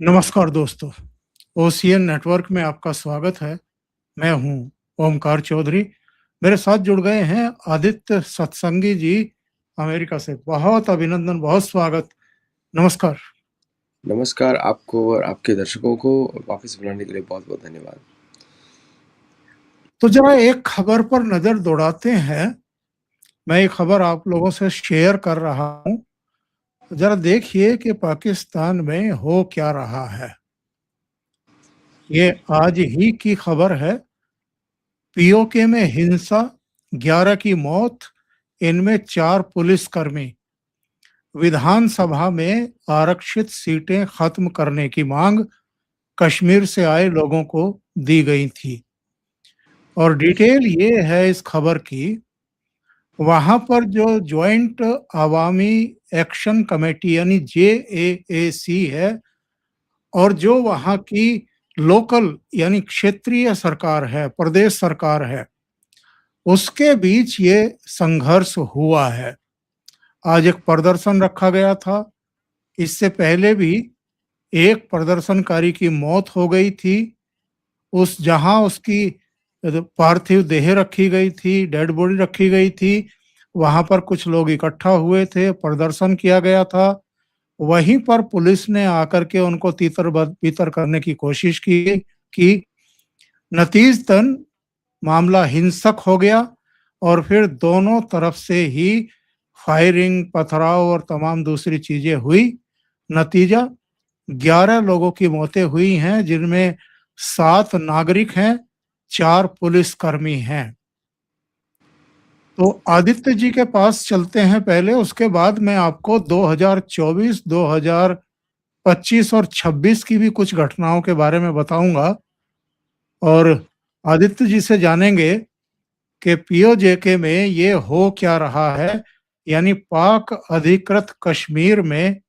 नमस्कार दोस्तों, ocean network में आपका स्वागत है। मैं हूं ओमकार चौधरी। मेरे साथ जुड़ गए हैं आदित्य सत्संगी जी अमेरिका से। बहुत अभिनंदन, बहुत स्वागत। नमस्कार। नमस्कार आपको और आपके दर्शकों को वापस बुलाने के लिए बहुत-बहुत धन्यवाद। तो जरा एक खबर पर नज़र दौड़ाते हैं। मैं एक खबर आप लोगों से शेयर कर रहा हूं। जरा देखिए कि पाकिस्तान में हो क्या रहा है। ये आज ही की खबर है। पीओके में हिंसा, 11 की मौत, इनमें 4 पुलिसकर्मी। विधानसभा में आरक्षित सीटें खत्म करने की मांग कश्मीर से आए लोगों को दी गई थी। और डिटेल ये है इस खबर की, वहां पर जो ज्वाइंट अवामी एक्शन कमेटी यानी जेएएसी है, और जो वहां की लोकल यानी क्षेत्रीय सरकार है, प्रदेश सरकार है, उसके बीच ये संघर्ष हुआ है। आज एक प्रदर्शन रखा गया था। इससे पहले भी एक प्रदर्शनकारी की मौत हो गई थी। उस जहां उसकी पार्थिव देह रखी गई थी, डेड बॉडी रखी गई थी, वहां पर कुछ लोग इकट्ठा हुए थे, प्रदर्शन किया गया था। वहीं पर पुलिस ने आकर के उनको तीतर बीतर करने की कोशिश की। नतीजतन मामला हिंसक हो गया और फिर दोनों तरफ से ही फायरिंग, पथराव और तमाम दूसरी चीजें हुई। नतीजा 11 लोगों की मौतें हुई हैं, जिनमें 7 नागरिक हैं, 4 पुलिसकर्मी हैं। तो आदित्य जी के पास चलते हैं पहले, उसके बाद मैं आपको 2024, 2025 और 26 की भी कुछ घटनाओं के बारे में बताऊंगा। और आदित्य जी से जानेंगे कि पीओजेके में ये हो क्या रहा है, यानी पाक अधिकृत कश्मीर में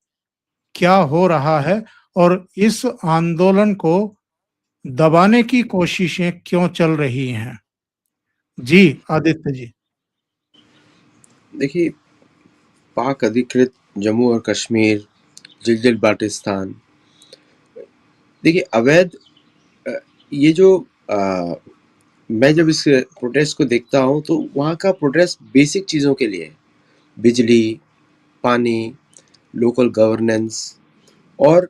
क्या हो रहा है, और इस आंदोलन को दबाने की कोशिशें क्यों चल रही हैं। जी आदित्य जी। देखिए, पाक अधिकृत जम्मू और कश्मीर, गिलगित बाल्टिस्तान, देखिए अवैध अ, ये जो मैं जब इस प्रोटेस्ट को देखता हूँ तो वहाँ का प्रोटेस्ट बेसिक चीज़ों के लिए है। बिजली, पानी, लोकल गवर्नेंस और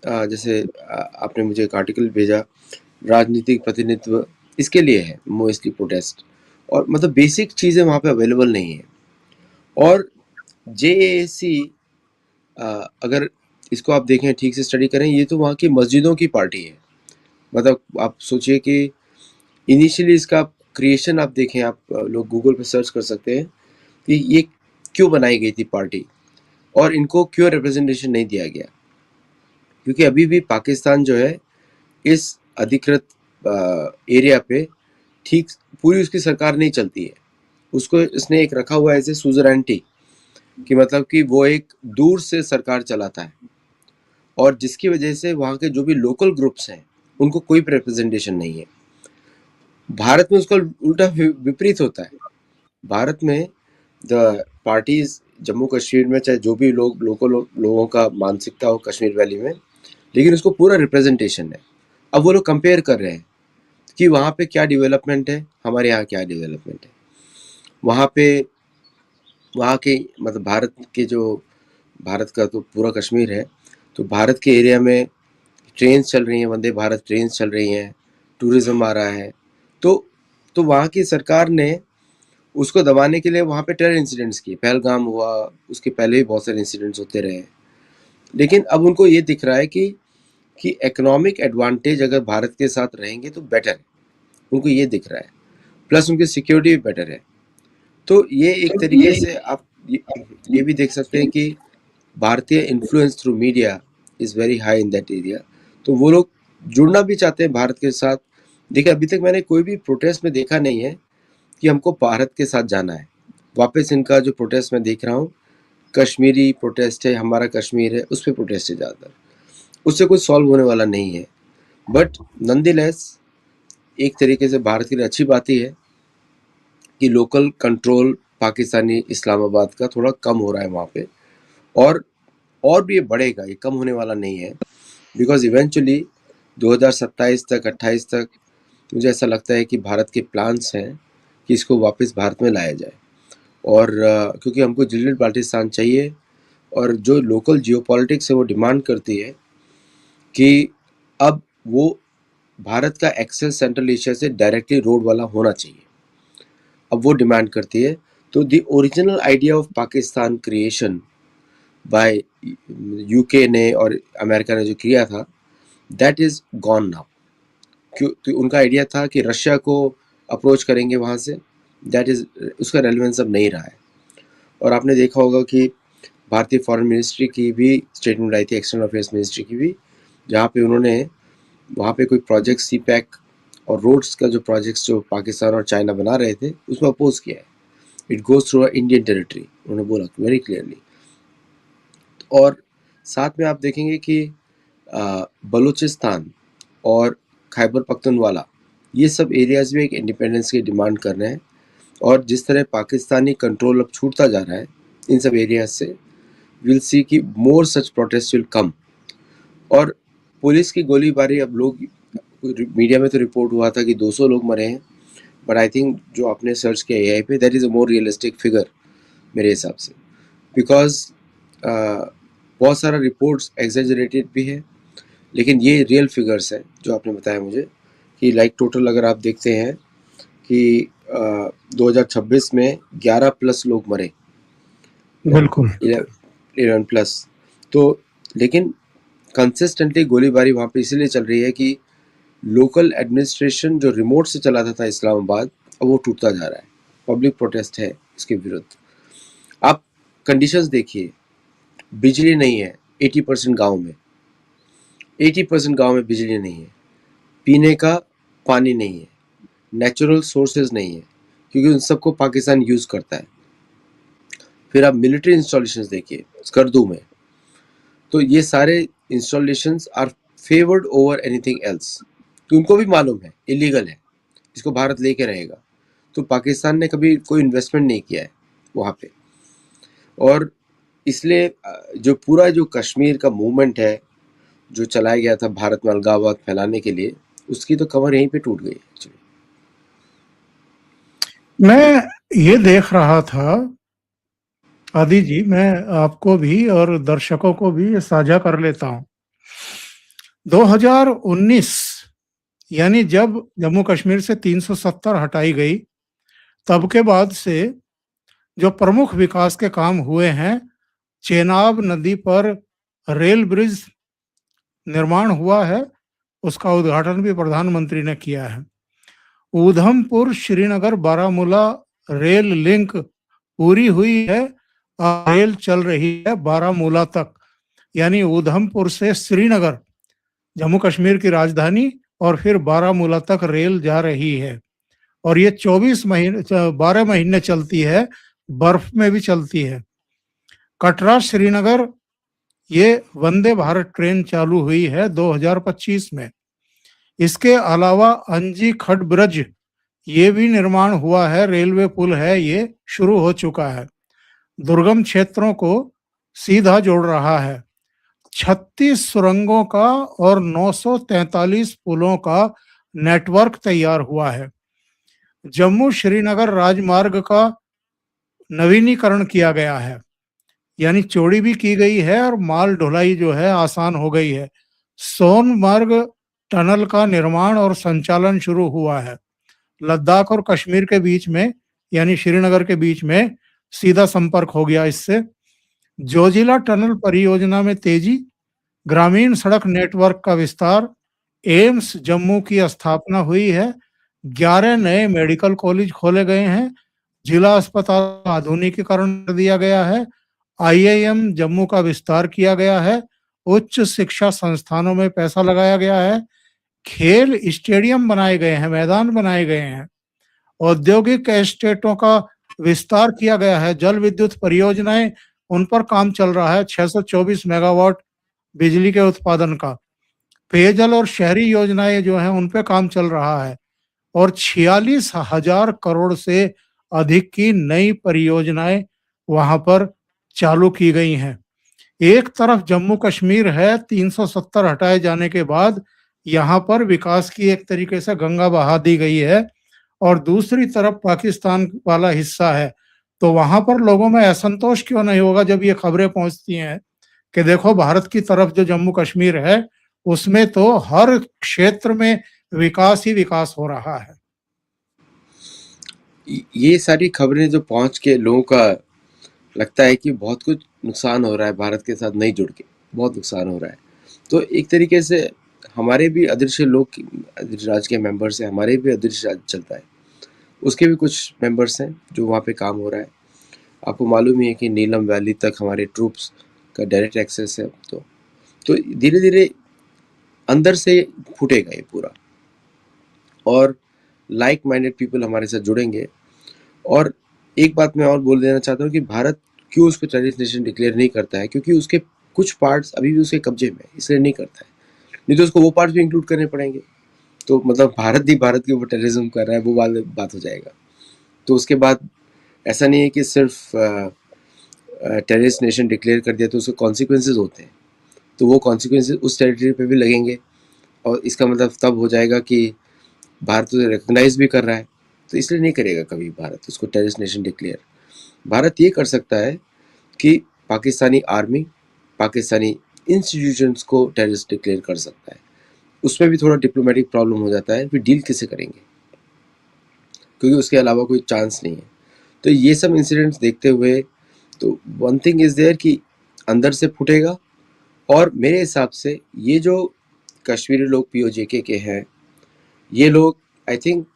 जैसे आपने मुझे एक आर्टिकल भेजा, राजनीतिक प्रतिनिधित्व, इसके लिए है मोस्टली प्रोटेस्ट। और मतलब बेसिक चीज़ें वहाँ पे अवेलेबल नहीं है। और जेएसी अगर इसको आप देखें, ठीक से स्टडी करें, ये तो वहाँ की मस्जिदों की पार्टी है। मतलब आप सोचिए कि इनिशियली इसका क्रिएशन आप देखें, आप लोग गूगल पे सर्च कर सकते हैं कि ये क्यों बनाई गई थी पार्टी और इनको क्यों रिप्रेजेंटेशन नहीं दिया गया। क्योंकि अभी भी पाकिस्तान जो है इस अधिकृत एरिया पे ठीक पूरी उसकी सरकार नहीं चलती है। उसको इसने एक रखा हुआ है एज ए सुजरेंटी, कि मतलब कि वो एक दूर से सरकार चलाता है और जिसकी वजह से वहाँ के जो भी लोकल ग्रुप्स हैं उनको कोई रिप्रेजेंटेशन नहीं है। भारत में उसका उल्टा विपरीत होता है। भारत में द पार्टीज जम्मू कश्मीर में चाहे जो भी लोग लोकल लोगों का मानसिकता हो कश्मीर वैली में, लेकिन उसको पूरा रिप्रेजेंटेशन है। अब वो लोग कंपेयर कर रहे हैं कि वहाँ पे क्या डेवलपमेंट है, हमारे यहाँ क्या डेवलपमेंट है। वहाँ पे वहाँ के मतलब भारत का तो पूरा कश्मीर है, तो भारत के एरिया में ट्रेन्स चल रही हैं, वंदे भारत ट्रेन्स चल रही हैं, टूरिज़्म आ रहा है। तो वहाँ की सरकार ने उसको दबाने के लिए वहाँ पे टेरर इंसिडेंट्स किए। पहलगाम हुआ, उसके पहले भी बहुत सारे इंसिडेंट्स होते रहे। लेकिन अब उनको ये दिख रहा है कि इकोनॉमिक एडवांटेज अगर भारत के साथ रहेंगे तो बेटर है। उनको ये दिख रहा है, प्लस उनकी सिक्योरिटी भी बेटर है। तो ये एक तरीके से आप ये भी देख सकते हैं कि भारतीय influence through media is very high in that area. तो वो लोग जुड़ना भी चाहते हैं भारत के साथ। देखिए, अभी तक मैंने कोई भी प्रोटेस्ट में देखा नहीं है कि हमको भारत के साथ जाना है। वापस इनका जो प्रोटेस्ट मैं देख रहा हूँ, कश्मीरी प्रोटेस्ट है, हमारा कश्मीर है, उस पे प्रोटेस्ट है ज़्यादातर। उससे कुछ सॉल्व होने वाला नहीं है। बट नॉनदलेस एक तरीके से भारत के लिए अच्छी बात ही है कि लोकल कंट्रोल पाकिस्तानी इस्लामाबाद का थोड़ा कम हो रहा है वहाँ पे। और भी ये बढ़ेगा, ये कम होने वाला नहीं है। बिकॉज इवेंचुअली 2027 तक 28 तक मुझे ऐसा लगता है कि भारत के प्लान्स हैं कि इसको वापस भारत में लाया जाए। और क्योंकि हमको जिलजिल बाल्टिस्तान चाहिए, और जो लोकल जियोपॉलिटिक्स है वो डिमांड करती है कि अब वो भारत का एक्सेस सेंट्रल एशिया से डायरेक्टली रोड वाला होना चाहिए, अब वो डिमांड करती है। तो the original idea of Pakistan creation by UK ने और अमेरिका ने जो किया था, दैट इज गॉन नाउ। क्यों? तो उनका आइडिया था कि रशिया को अप्रोच करेंगे वहाँ से, दैट इज उसका रेलेवेंस अब नहीं रहा है। और आपने देखा होगा कि भारतीय फॉरेन मिनिस्ट्री की भी स्टेटमेंट आई थी, एक्सटर्नल अफेयर्स मिनिस्ट्री की भी, जहाँ पे उन्होंने वहाँ पे कोई प्रोजेक्ट सी पैक और रोड्स का जो प्रोजेक्ट्स जो पाकिस्तान और चाइना बना रहे थे उसमें अपोज किया है। It goes through Indian territory, उन्होंने बोला वेरी क्लियरली। और साथ में आप देखेंगे कि बलूचिस्तान और खैबर पख्तूनवाला, ये सब एरियाज में एक इंडिपेंडेंस की डिमांड कर रहे हैं। और जिस तरह पाकिस्तानी कंट्रोल अब छूटता जा रहा है इन सब एरियाज से, विल सी कि मोर सच प्रोटेस्ट विल कम। और पुलिस की गोलीबारी, अब लोग मीडिया में तो रिपोर्ट हुआ था कि 200 लोग मरे हैं, बट आई थिंक जो आपने सर्च किया एआई पे, that is a more realistic figure मेरे हिसाब से, बिकॉज बहुत सारा रिपोर्ट्स एग्जेजरेटेड भी है, लेकिन ये रियल फिगर्स हैं जो आपने बताया मुझे कि लाइक टोटल अगर आप देखते हैं कि 2026 में 11+ लोग मरे, बिल्कुल 11+। तो लेकिन कंसिस्टेंटली गोलीबारी वहाँ पे इसीलिए चल रही है कि लोकल एडमिनिस्ट्रेशन जो रिमोट से चलाता था इस्लामाबाद, अब वो टूटता जा रहा है। पब्लिक प्रोटेस्ट है इसके विरुद्ध। आप कंडीशंस देखिए, बिजली नहीं है 80% गाँव में, 80% गाँव में बिजली नहीं है, पीने का पानी नहीं है, नेचुरल सोर्सेज नहीं है, क्योंकि उन सबको पाकिस्तान यूज़ करता है। फिर आप मिलिट्री इंस्टॉलेशंस देखिए स्कर्दू में, तो ये सारे installations are favoured over anything else, तो उनको भी मालूम है इलीगल है, इसको भारत लेके रहेगा। तो पाकिस्तान ने कभी कोई इन्वेस्टमेंट नहीं किया है वहाँ पे। और इसलिए जो पूरा जो कश्मीर का मूवमेंट है जो चलाया गया था भारत में अलगाववाद फैलाने के लिए, उसकी तो कमर यहीं पे टूट गई एक्चुअली। मैं ये देख रहा था आदि जी, मैं आपको भी और दर्शकों को भी ये साझा कर लेता हूँ। 2019 यानी जब जम्मू कश्मीर से 370 हटाई गई, तब के बाद से जो प्रमुख विकास के काम हुए हैं, चेनाब नदी पर रेल ब्रिज निर्माण हुआ है, उसका उद्घाटन भी प्रधानमंत्री ने किया है। उधमपुर श्रीनगर बारामूला रेल लिंक पूरी हुई है और रेल चल रही है बारामूला तक, यानी उधमपुर से श्रीनगर जम्मू कश्मीर की राजधानी और फिर बारामूला तक रेल जा रही है। और ये 12 महीने चलती है, बर्फ में भी चलती है। कटरा श्रीनगर ये वंदे भारत ट्रेन चालू हुई है 2025 में। इसके अलावा अंजी खड ब्रिज ये भी निर्माण हुआ है, रेलवे पुल है, ये शुरू हो चुका है, दुर्गम क्षेत्रों को सीधा जोड़ रहा है। 36 सुरंगों का और 943 पुलों का नेटवर्क तैयार हुआ है। जम्मू श्रीनगर राजमार्ग का नवीनीकरण किया गया है, यानी चौड़ी भी की गई है और माल ढुलाई जो है आसान हो गई है। सोनमर्ग टनल का निर्माण और संचालन शुरू हुआ है। लद्दाख और कश्मीर के बीच में यानी श्रीनगर के बीच में सीधा संपर्क हो गया इससे। जोजिला टनल परियोजना में तेजी, ग्रामीण सड़क नेटवर्क का विस्तार, एम्स जम्मू की स्थापना हुई है, 11 नए मेडिकल कॉलेज खोले गए हैं, जिला अस्पताल आधुनिकीकरण कर दिया गया है, आईआईएम जम्मू का विस्तार किया गया है, उच्च शिक्षा संस्थानों में पैसा लगाया गया है, खेल स्टेडियम बनाए गए हैं, मैदान बनाए गए हैं, औद्योगिक एस्टेटों का विस्तार किया गया है, जल विद्युत परियोजनाएं उन पर काम चल रहा है, 624 मेगावाट बिजली के उत्पादन का। पेयजल और शहरी योजनाएं जो हैं उन पे काम चल रहा है और 46,000 करोड़ से अधिक की नई परियोजनाएं वहां पर चालू की गई हैं। एक तरफ जम्मू कश्मीर है, 370 हटाए जाने के बाद यहाँ पर विकास की एक तरीके से गंगा बहा दी गई है, और दूसरी तरफ पाकिस्तान वाला हिस्सा है। तो वहां पर लोगों में असंतोष क्यों नहीं होगा जब ये खबरें पहुंचती हैं कि देखो भारत की तरफ जो जम्मू कश्मीर है उसमें तो हर क्षेत्र में विकास ही विकास हो रहा है। ये सारी खबरें जो पहुंच के लोगों का लगता है कि बहुत कुछ नुकसान हो रहा है, भारत के साथ नहीं जुड़ के बहुत नुकसान हो रहा है। तो एक तरीके से हमारे भी अदृश्य लोग, अदृश्य राज के मेंबर्स हैं, हमारे भी अदृश्य राज चलता है, उसके भी कुछ मेंबर्स हैं जो वहाँ पे काम हो रहा है। आपको मालूम ही है कि नीलम वैली तक हमारे ट्रूप्स का डायरेक्ट एक्सेस है। तो धीरे धीरे अंदर से फूटेगा ये पूरा, और लाइक माइंडेड पीपल हमारे साथ जुड़ेंगे। और एक बात मैं और बोल देना चाहता हूँ कि भारत क्यों उसको टेररिस्ट नेशन डिक्लेयर नहीं करता है, क्योंकि उसके कुछ पार्ट्स अभी भी उसके कब्जे में है, इसलिए नहीं करता है। नहीं तो उसको वो पार्ट्स भी इंक्लूड करने पड़ेंगे, तो मतलब भारत ही भारत के ऊपर टेररिज्म कर रहा है, वो वाला बात हो जाएगा। तो उसके बाद ऐसा नहीं है कि सिर्फ टेररिस्ट नेशन डिक्लेयर कर दिया तो उसके कॉन्सिक्वेंसेज होते हैं, तो वो कॉन्सिक्वेंसेज उस टेरिटरी पे भी लगेंगे, और इसका मतलब तब हो जाएगा कि भारत उसे रिकग्नाइज भी कर रहा है। तो इसलिए नहीं करेगा कभी भारत उसको टेररिस्ट नेशन डिक्लेयर। भारत ये कर सकता है कि पाकिस्तानी आर्मी, पाकिस्तानी इंस्टीट्यूशंस को टेररिस्ट डिक्लेयर कर सकता है। उसमें भी थोड़ा डिप्लोमेटिक प्रॉब्लम हो जाता है, फिर डील किससे करेंगे, क्योंकि उसके अलावा कोई चांस नहीं है। तो ये सब इंसिडेंट्स देखते हुए तो वन थिंग इज़ देयर कि अंदर से फूटेगा। और मेरे हिसाब से ये जो कश्मीरी लोग पीओजेके के हैं, ये लोग I think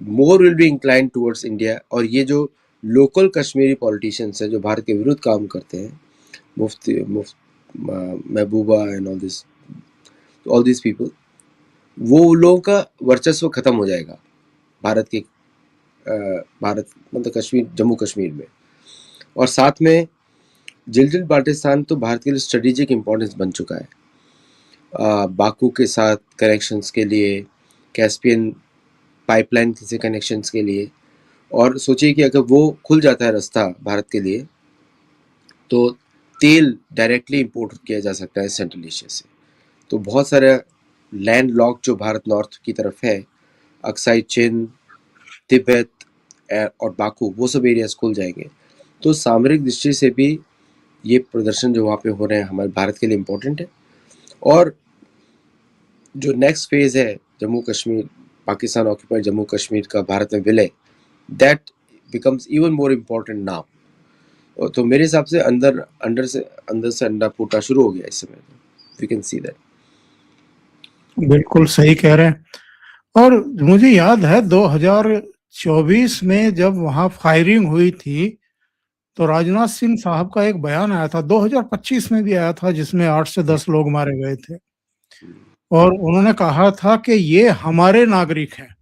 more will be incline towards India. और ये जो लोकल कश्मीरी पॉलिटिशियंस हैं जो भारत के विरुद्ध काम करते हैं, महबूबा एंड ऑल दिस पीपल, वो लोगों का वर्चस्व खत्म हो जाएगा भारत के भारत मतलब कश्मीर, जम्मू कश्मीर में। और साथ में जिलजिल बाल्टिस्तान तो भारत के लिए स्ट्रेटेजिक इम्पोर्टेंस बन चुका है, बाकू के साथ कनेक्शंस के लिए, कैस्पियन पाइपलाइन से कनेक्शंस के लिए। और सोचिए कि अगर वो खुल जाता है रास्ता भारत के लिए, तो तेल डायरेक्टली इंपोर्ट किया जा सकता है सेंट्रल एशिया से। तो बहुत सारे लैंड लॉक जो भारत नॉर्थ की तरफ है, अक्साई चिन, तिब्बत और बाकू, वो सब एरियाज खुल जाएंगे। तो सामरिक दृष्टि से भी ये प्रदर्शन जो वहाँ पे हो रहे हैं हमारे भारत के लिए इम्पोर्टेंट है। और जो नेक्स्ट फेज है जम्मू कश्मीर, पाकिस्तान ऑक्यूपाइड जम्मू कश्मीर का भारत में विलय, that becomes even more important now. तो मेरे हिसाब से अंदर से अंडा फूटा शुरू हो गया इस समय, वी कैन सी दैट। बिल्कुल सही कह रहे हैं। और मुझे याद है 2024 में जब वहां फायरिंग हुई थी तो राजनाथ सिंह साहब का एक बयान आया था, 2025 में भी आया था, जिसमें 8 से 10 लोग मारे गए थे, और उन्होंने कहा था कि ये हमारे नागरिक हैं,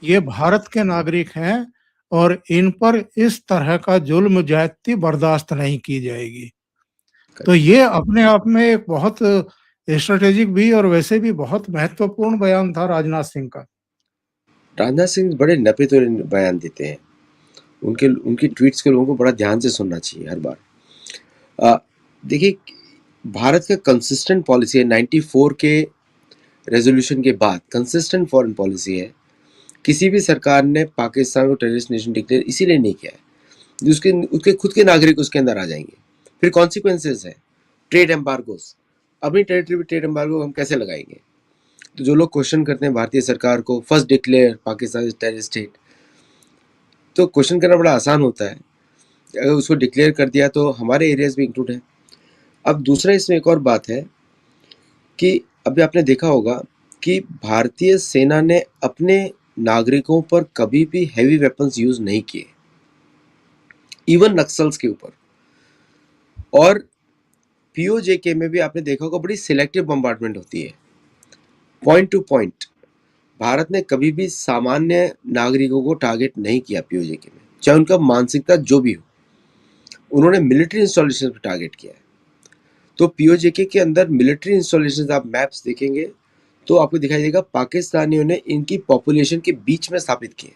ये भारत के नागरिक हैं, और इन पर इस तरह का जुल्म ज्यादती बर्दाश्त नहीं की जाएगी। तो ये अपने आप में एक बहुत स्ट्रेटेजिक भी और वैसे भी बहुत महत्वपूर्ण बयान था राजनाथ सिंह का। राजनाथ सिंह बड़े नपे तो बयान देते हैं, उनकी ट्वीट्स के लोगों को बड़ा ध्यान से सुनना चाहिए हर बार। देखिए, भारत का कंसिस्टेंट पॉलिसी है, 94 के रेजोल्यूशन के बाद कंसिस्टेंट फॉरेन पॉलिसी है। किसी भी सरकार ने पाकिस्तान को टेररिस्ट नेशन डिक्लेयर इसीलिए नहीं किया है, उसके खुद के नागरिक उसके अंदर आ जाएंगे, फिर कॉन्सिक्वेंसेज है। ट्रेड एम्बार्गोस, अपनी टेरिटरी पे ट्रेड एम्बार्गो हम कैसे लगाएंगे? तो जो लोग क्वेश्चन करते हैं भारतीय सरकार को, first declare Pakistan is terrorist state, तो क्वेश्चन करना बड़ा आसान होता है। अगर उसको डिक्लेयर कर दिया तो हमारे एरियाज भी इंक्लूड हैं। अब दूसरा इसमें एक और बात है कि अभी आपने देखा होगा कि भारतीय सेना ने अपने नागरिकों पर कभी भी हैवी वेपन्स यूज नहीं किए, इवन नक्सल्स के ऊपर। और पीओजेके में भी आपने देखा होगा बड़ी सिलेक्टिव बम्बार्डमेंट होती है, पॉइंट टू पॉइंट। भारत ने कभी भी सामान्य नागरिकों को टारगेट नहीं किया पीओजेके में, चाहे उनका मानसिकता जो भी हो। उन्होंने मिलिट्री इंस्टॉलेशन पर टारगेट किया है। तो पीओजेके के अंदर मिलिट्री इंस्टॉलेशन आप मैप्स देखेंगे तो आपको दिखाई देगा पाकिस्तानियों ने इनकी पॉपुलेशन के बीच में स्थापित किए,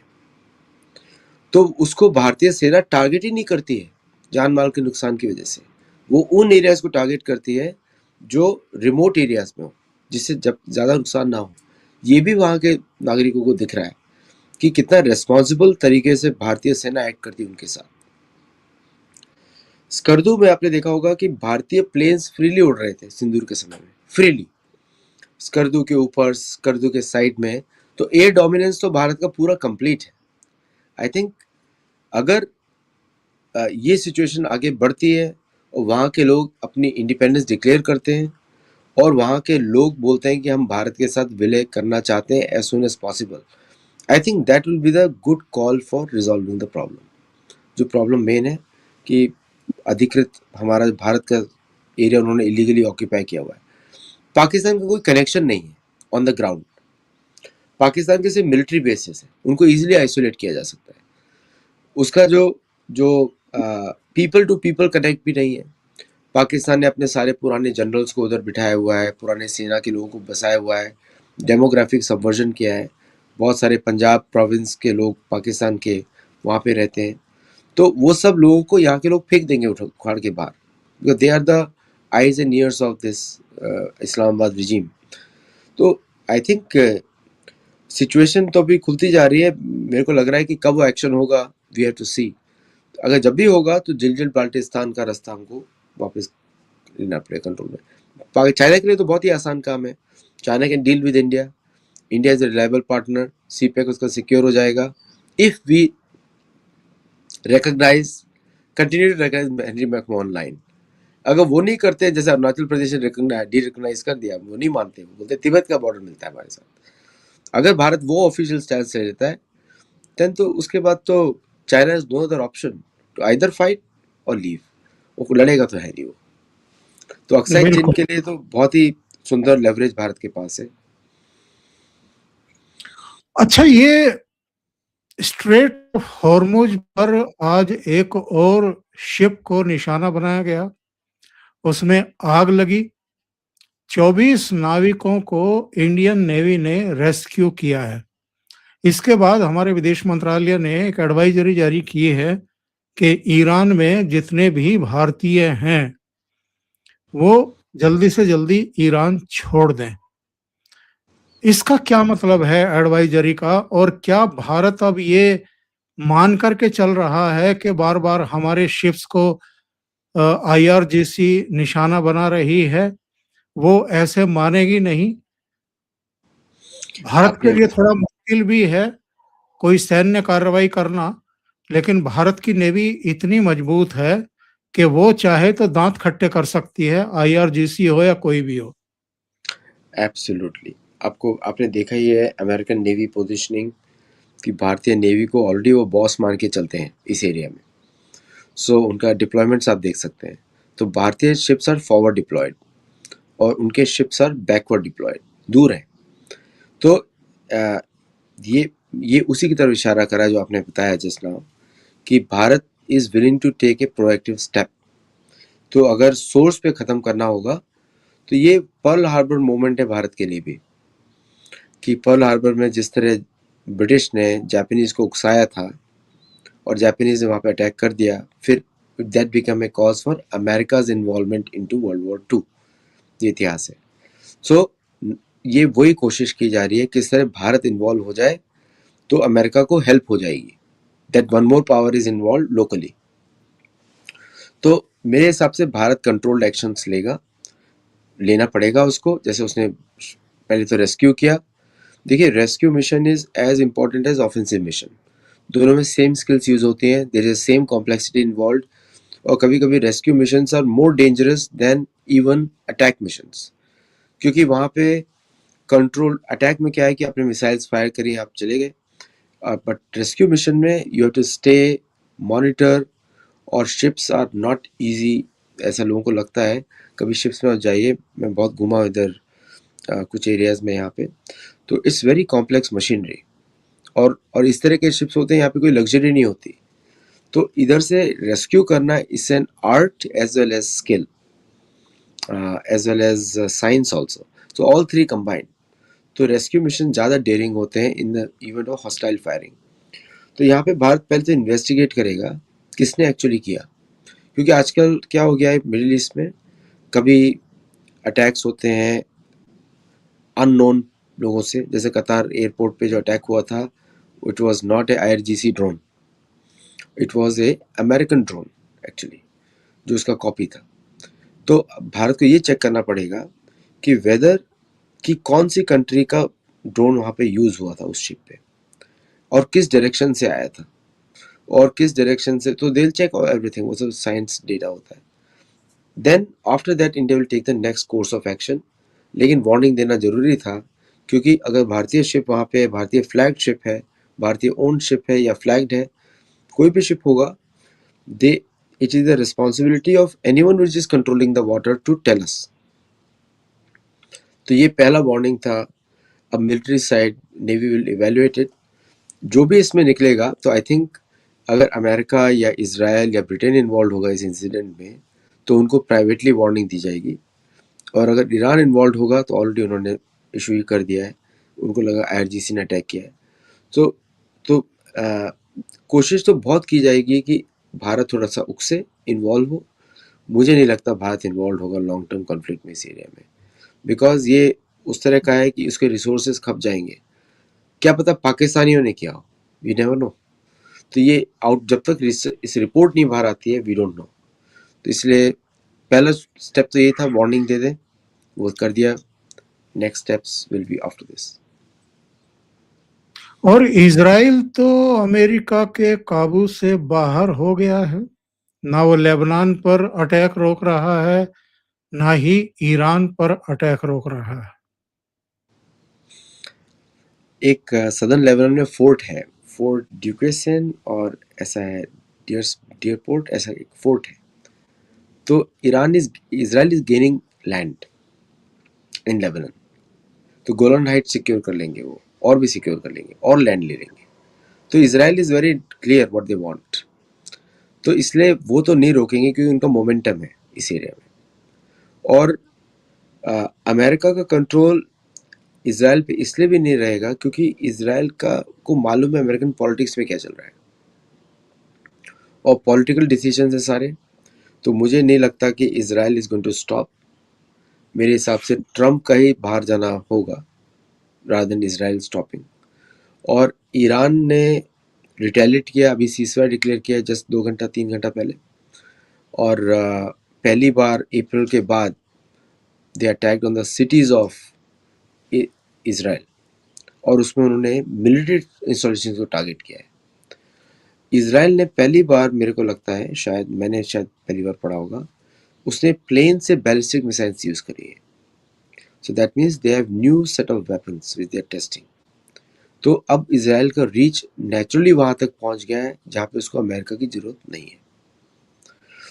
तो उसको भारतीय सेना टारगेट ही नहीं करती है जान माल के नुकसान की वजह से। वो उन एरियाज को टारगेट करती है जो रिमोट एरियाज में हो, जिससे जब ज़्यादा नुकसान ना हो। ये भी वहाँ के नागरिकों को दिख रहा है कि कितना रिस्पॉन्सिबल तरीके से भारतीय सेना एक्ट करती है उनके साथ। स्कर्दू में आपने देखा होगा कि भारतीय प्लेन्स फ्रीली उड़ रहे थे सिंदूर के समय में, फ्रीली, स्कर्दू के ऊपर, स्कर्दू के साइड में। तो एयर डोमिनेंस तो भारत का पूरा कंप्लीट है। आई थिंक अगर ये सिचुएशन आगे बढ़ती है और वहाँ के लोग अपनी इंडिपेंडेंस डिक्लेयर करते हैं और वहाँ के लोग बोलते हैं कि हम भारत के साथ विलय करना चाहते हैं as soon as possible, I think that will be the good call for resolving the problem. जो प्रॉब्लम मेन है कि अधिकृत हमारा भारत का एरिया उन्होंने इलीगली ऑक्यूपाई किया हुआ है। पाकिस्तान का कोई कनेक्शन नहीं है ऑन द ग्राउंड। पाकिस्तान के सिर्फ मिलिट्री बेसिस है, उनको इजीली आइसोलेट किया जा सकता है। उसका जो जो पीपल टू पीपल कनेक्ट भी नहीं है। पाकिस्तान ने अपने सारे पुराने जनरल्स को उधर बिठाया हुआ है, पुराने सेना के लोगों को बसाया हुआ है, डेमोग्राफिक सबवर्जन किया है। बहुत सारे पंजाब प्रोविंस के लोग पाकिस्तान के वहाँ पे रहते हैं, तो वो सब लोगों को यहाँ के लोग फेंक देंगे उखाड़ के बाहर, because they are the eyes and ears of this Islamabad regime. तो आई थिंक सिचुएशन तो अभी खुलती जा रही है। मेरे को लग रहा है कि कब वो एक्शन होगा, वी हैव टू सी। अगर जब भी होगा तो जिलजिल बाल्टिस्तान का रास्ता हमको वापस लेना पड़ेगा कंट्रोल में। चाइना के लिए तो बहुत ही आसान काम है। China can deal with India, India is a reliable partner, CPEC उसका सिक्योर हो जाएगा if we recognise, continue to recognise Henry McMahon line. अगर वो नहीं करते, जैसे अरुणाचल प्रदेश ने डी रिकॉग्नाइज कर दिया, वो नहीं मानते, वो बोलते तिब्बत का बॉर्डर मिलता है हमारे साथ। अगर भारत वो ऑफिशियल स्टैंड ले लेता है देन तो उसके बाद तो China is no other option to either fight और लीव। वो लड़ेगा तो है नहीं वो। तो अक्साई चीन बिल्कुल। के लिए तो बहुत ही सुंदर लेवरेज भारत के पास है। अच्छा, ये स्ट्रेट ऑफ हॉर्मुज पर आज एक और शिप को निशाना बनाया गया, उसमें आग लगी। 24 नाविकों को इंडियन नेवी ने रेस्क्यू किया है। इसके बाद हमारे विदेश मंत्रालय ने एक एडवाइजरी जारी की है कि ईरान में जितने भी भारतीय हैं वो जल्दी से जल्दी ईरान छोड़ दें। इसका क्या मतलब है एडवाइजरी का, और क्या भारत अब ये मान करके चल रहा है कि बार बार हमारे शिप्स को आईआरजीसी निशाना बना रही है, वो ऐसे मानेगी नहीं? भारत के आपने लिए थोड़ा मुश्किल भी है कोई सैन्य कार्रवाई करना, लेकिन भारत की नेवी इतनी मजबूत है कि वो चाहे तो दांत खट्टे कर सकती है, आईआरजीसी हो या कोई भी हो। एब्सोल्युटली, आपको आपने देखा ही है अमेरिकन नेवी पोजीशनिंग कि भारतीय नेवी को ऑलरेडी वो बॉस मान के चलते हैं इस एरिया में। सो उनका डिप्लॉयमेंट्स आप देख सकते हैं। तो भारतीय शिप्स आर फॉरवर्ड डिप्लॉयड और उनके शिप्स आर बैकवर्ड डिप्लॉयड, दूर हैं। तो अ, ये उसी की तरफ इशारा करा जो आपने बताया जस्ट नाउ कि Bharat is willing to take a proactive step. तो अगर सोर्स पे ख़त्म करना होगा तो ये पर्ल हार्बर मोमेंट है भारत के लिए भी, कि पर्ल हार्बर में जिस तरह ब्रिटिश ने जापानीज को उकसाया था और जापानीज ने वहाँ पे अटैक कर दिया, फिर that become a cause for America's involvement into world war 2। ये इतिहास है। सो ये वही कोशिश की जा रही है किस तरह भारत इन्वॉल्व हो जाए तो अमेरिका को हेल्प हो जाएगी, that one more power is involve locally. तो मेरे हिसाब से भारत कंट्रोल्ड एक्शंस लेना पड़ेगा उसको, जैसे उसने पहले तो रेस्क्यू किया। देखिए, rescue mission is as important as offensive mission. दोनों में सेम स्किल्स यूज होती हैं, there is same complexity involve. और कभी कभी rescue missions are more dangerous than even attack missions, क्योंकि वहाँ पे कंट्रोल, अटैक में क्या है कि आपने मिसाइल्स फायर करी, आप चले गए, बट रेस्क्यू मिशन में you have to stay, monitor, और शिप्स आर नॉट इजी ऐसा लोगों को लगता है। कभी शिप्स में जाइए, मैं बहुत घूमा इधर कुछ एरियाज में यहाँ पे, तो इट्स वेरी कॉम्प्लेक्स मशीनरी। और इस तरह के शिप्स होते हैं, यहाँ पे कोई लग्जरी नहीं होती। तो इधर से रेस्क्यू करना is an art as well as skill, as well as science also, so all three combined. तो रेस्क्यू मिशन ज़्यादा डेयरिंग होते हैं in the event of hostile firing. तो यहाँ पे भारत पहले तो इन्वेस्टिगेट करेगा किसने एक्चुअली किया, क्योंकि आजकल क्या हो गया है मिडिल ईस्ट में, कभी अटैक्स होते हैं अननोन लोगों से, जैसे कतार एयरपोर्ट पे जो अटैक हुआ था, it was not a IRGC drone, it was a American drone actually, जो उसका कॉपी था। तो भारत को ये चेक करना पड़ेगा कि वेदर कि कौन सी कंट्री का ड्रोन वहाँ पे यूज हुआ था उस शिप पे, और किस डायरेक्शन से आया था, और किस डायरेक्शन से, तो दे चेक एवरीथिंग, वो सब साइंस डेटा होता है। Then after that India will take the next course of action. लेकिन वार्निंग देना जरूरी था, क्योंकि अगर भारतीय शिप वहाँ पे, भारतीय फ्लैग शिप है, भारतीय ओन शिप है या फ्लैग्ड है, कोई भी शिप होगा, they it is the responsibility of anyone which is controlling the water to tell us. तो ये पहला वार्निंग था। अब military side, navy will evaluate it, जो भी इसमें निकलेगा। तो आई थिंक अगर अमेरिका या इजराइल या ब्रिटेन इन्वॉल्व होगा इस इंसिडेंट में, तो उनको प्राइवेटली वार्निंग दी जाएगी। और अगर ईरान इन्वॉल्व होगा तो ऑलरेडी उन्होंने इशू ही कर दिया है, उनको लगा IRGC ने अटैक किया है। तो कोशिश तो बहुत की जाएगी कि भारत थोड़ा सा उकसे इन्वॉल्व हो। मुझे नहीं लगता भारत इन्वॉल्व होगा लॉन्ग टर्म कॉन्फ्लिक्ट में इस एरिया में, बिकॉज ये उस तरह का है कि उसके रिसोर्सेज खप जाएंगे। क्या पता पाकिस्तानियों ने किया हो, वी नेवर नो। तो ये आउट, जब तक इस रिपोर्ट नहीं बाहर आती है, वी डोंट नो। तो इसलिए पहला स्टेप तो ये था, वार्निंग दे दें, वो कर दिया। Next steps will be after this. और इजराइल तो अमेरिका के काबू से बाहर हो गया है, ना वो लेबनान पर अटैक रोक रहा है, ना ही ईरान पर अटैक रोक रहा है। एक सदर्न लेबनान में फोर्ट है, फोर्ट ड्यूकेसन, और ऐसा है डियरपोर्ट, ऐसा एक फोर्ट है। तो Israel is gaining land in Lebanon, तो गोलन हाइट सिक्योर कर लेंगे वो, और भी सिक्योर कर लेंगे, और लैंड ले लेंगे। तो Israel is very clear what they want. तो इसलिए वो तो नहीं रोकेंगे, क्योंकि उनका मोमेंटम है इस एरिया में। और अमेरिका का कंट्रोल इसराइल पे इसलिए भी नहीं रहेगा, क्योंकि इसराइल का को मालूम है अमेरिकन पॉलिटिक्स में क्या चल रहा है, और पॉलिटिकल डिसीजन है सारे। तो मुझे नहीं लगता कि Israel is going to stop. मेरे हिसाब से ट्रम्प का ही बाहर जाना होगा रादर देन इसराइल स्टॉपिंग। और ईरान ने रिटेलिएट किया, अभी सीजफायर डिक्लेयर किया जस्ट 2 घंटा 3 घंटा पहले। और पहली बार अप्रैल के बाद they attacked on the cities of Israel, और उसमें उन्होंने मिलिट्री इंस्टॉलेशन को टारगेट किया है। इसराइल ने पहली बार, मेरे को लगता है, शायद मैंने पहली बार पढ़ा होगा, उसने प्लेन से बैलिस्टिक मिसाइल्स यूज करी है। So that means they have new set of weapons with their testing. तो अब इसराइल का रीच नेचुरली वहां तक पहुंच गया है जहां पे उसको अमेरिका की जरूरत नहीं है।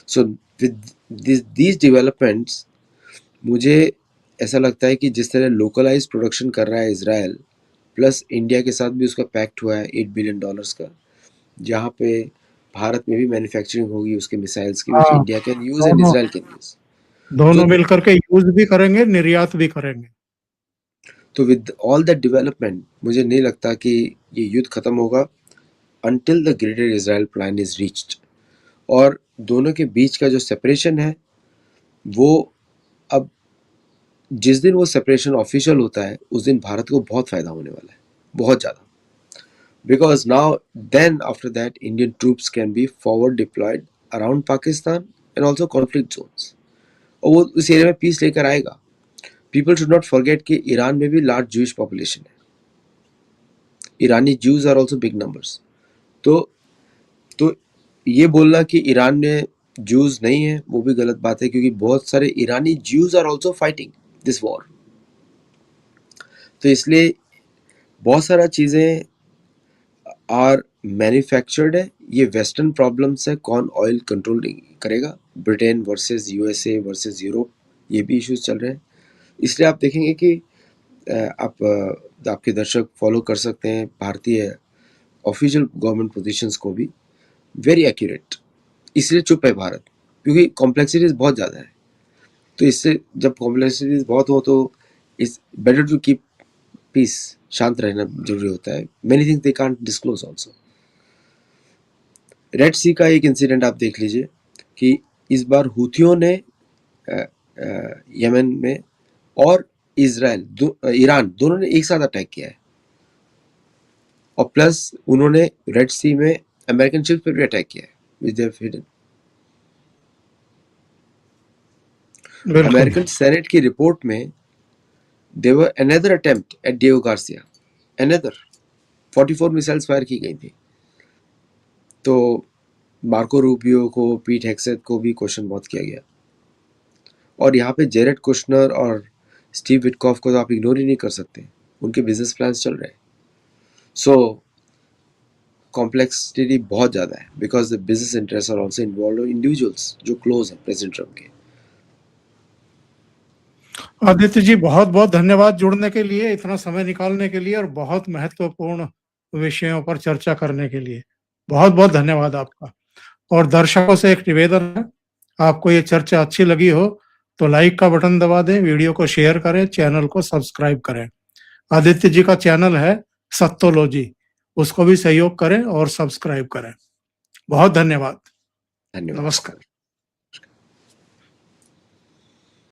सो विद दीज डेवलपमेंट्स, मुझे ऐसा लगता है कि जिस तरह लोकलाइज प्रोडक्शन कर रहा है इसराइल, प्लस इंडिया के साथ भी उसका पैक्ट हुआ है $8 बिलियन का, जहाँ पे भारत में भी मैन्युफैक्चरिंग होगी उसके मिसाइल्स की, विच हाँ, इंडिया कैन यूज एंड दोनों इसराइल कैन यूज। तो दोनों मिलकर के यूज भी करेंगे, निर्यात भी करेंगे। तो विद ऑल दैट डेवलपमेंट, मुझे नहीं लगता कि ये युद्ध खत्म होगा until the greater Israel plan is reached. और दोनों के बीच का जो सेपरेशन है, वो अब जिस दिन वो सेपरेशन ऑफिशियल होता है, उस दिन भारत को बहुत फायदा होने वाला है, बहुत ज़्यादा। Because now, then after that, Indian troops can be forward deployed around Pakistan and also conflict zones. और वो उस एरिया में पीस लेकर आएगा। People should not forget कि ईरान में भी large Jewish population है। ईरानी Jews are also big numbers. तो ये बोलना कि ईरान में Jews नहीं है, वो भी गलत बात है, क्योंकि बहुत सारे ईरानी Jews are also fighting this war. तो इसलिए बहुत सारा चीज़ें आर मैन्युफैक्चर्ड है। ये वेस्टर्न प्रॉब्लम्स है, कौन ऑयल कंट्रोल करेगा, Britain versus USA versus Europe, ये भी इश्यूज चल रहे हैं। इसलिए आप देखेंगे कि आपके दर्शक फॉलो कर सकते हैं भारतीय ऑफिशियल गवर्नमेंट पोजीशंस को भी, वेरी एक्यूरेट। इसलिए चुप है भारत, क्योंकि कॉम्प्लेक्सिटीज बहुत ज़्यादा है। तो इससे जब कॉम्प्लेक्सिटीज बहुत हो, तो it's better to keep peace, शांत रहना जरूरी होता है। Many things they can't disclose also. Red sea का एक इंसिडेंट आप देख लीजिए कि इस बार हुथियों ने यमन में और ईरान दोनों ने एक साथ अटैक किया है, और प्लस उन्होंने रेड सी में अमेरिकन शिप्स पर भी अटैक किया है with their hidden. American senate की रिपोर्ट में there were another attempt at Diego Garcia, another 44 missiles fire की गई थी। तो मार्को रूबियो को, पीट हेग्सेथ को भी क्वेश्चन बहुत किया गया, और यहाँ पे जेरेड कुशनर और स्टीव विटकॉफ को तो आप इग्नोर ही नहीं कर सकते, उनके बिजनेस प्लान्स चल रहे हैं। सो कॉम्प्लेक्सिटी बहुत ज़्यादा है, because the business interest are also involve individuals जो क्लोज हैं प्रेसिडेंट ट्रम्प के। आदित्य जी, बहुत बहुत धन्यवाद जुड़ने के लिए, इतना समय निकालने के लिए और बहुत महत्वपूर्ण विषयों पर चर्चा करने के लिए बहुत बहुत धन्यवाद आपका। और दर्शकों से एक निवेदन है, आपको ये चर्चा अच्छी लगी हो तो लाइक का बटन दबा दें, वीडियो को शेयर करें, चैनल को सब्सक्राइब करें। आदित्य जी का चैनल है सत्तोलॉजी, उसको भी सहयोग करें और सब्सक्राइब करें। बहुत धन्यवाद। धन्यवाद। नमस्कार।